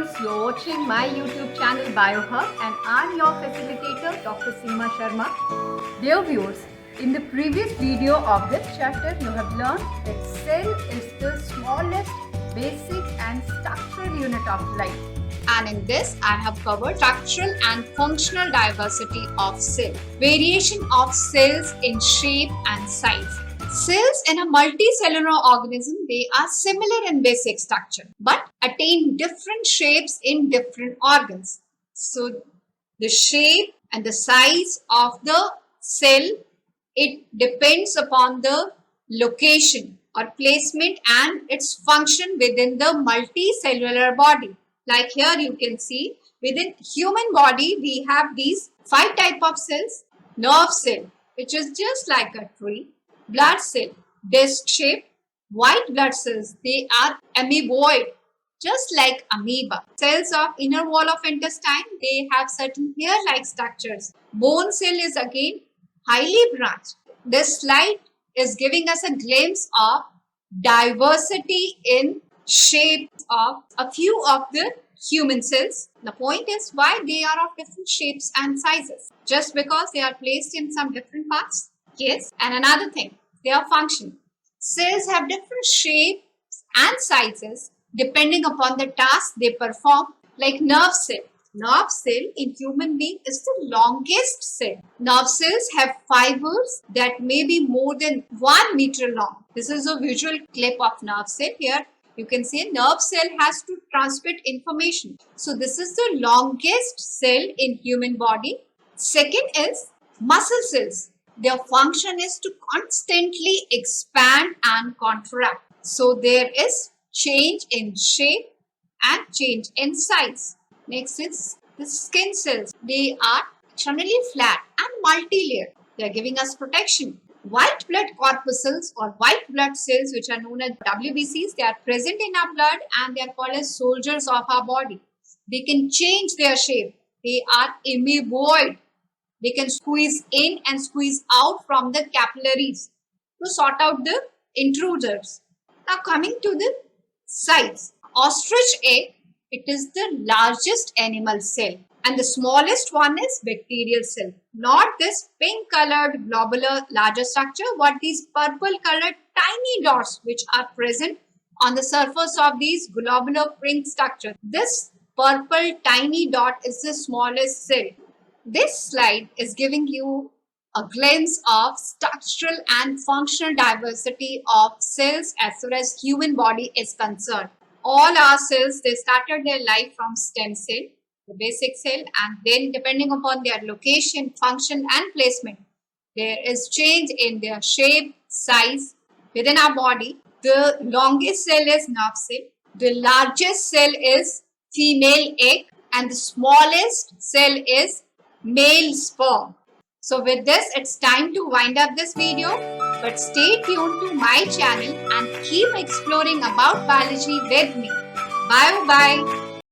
viewers, you're watching my YouTube channel BioHub and I'm your facilitator Dr. Seema Sharma. Dear viewers, in the previous video of this chapter you have learned that cell is the smallest basic and structural unit of life. And in this, I have covered structural and functional diversity of cell, variation of cells in shape and size. Cells in a multicellular organism, they are similar in basic structure, but attain different shapes in different organs. So, the shape and the size of the cell, it depends upon the location or placement and its function within the multicellular body. Like here you can see within human body we have these 5 type of cells. Nerve cell, which is just like a tree. Blood cell, disc shape. White blood cells, they are amoeboid, just like amoeba. Cells of inner wall of intestine, they have certain hair-like structures. Bone cell is again highly branched. This slide is giving us a glimpse of diversity in shape of a few of the human cells. The point is why they are of different shapes and sizes. Just because they are placed in some different parts? Yes. And another thing, their function. Cells have different shapes and sizes depending upon the task they perform, like nerve cell. Nerve cell in human being is the longest cell. Nerve cells have fibers that may be more than 1 meter long. This is a visual clip of nerve cell. Here you can see nerve cell has to transmit information. So this is the longest cell in human body. Second is muscle cells. Their function is to constantly expand and contract. So there is change in shape and change in size. Next is the skin cells. They are externally flat and multi-layered. They are giving us protection. White blood corpuscles or white blood cells, which are known as WBCs, they are present in our blood and they are called as soldiers of our body. They can change their shape. They are amoeboid. They can squeeze in and squeeze out from the capillaries to sort out the intruders. Now coming to the size. Ostrich egg, it is the largest animal cell and the smallest one is bacterial cell. Not this pink colored globular larger structure, but these purple colored tiny dots which are present on the surface of these globular pink structure. This purple tiny dot is the smallest cell. This slide is giving you a glimpse of structural and functional diversity of cells as far as human body is concerned. All our cells, they started their life from stem cell, the basic cell, and then depending upon their location, function and placement, there is change in their shape, size within our body. The longest cell is nerve cell, the largest cell is female egg, and the smallest cell is male sperm. So with this, it's time to wind up this video, but stay tuned to my channel and keep exploring about biology with me. Bye bye.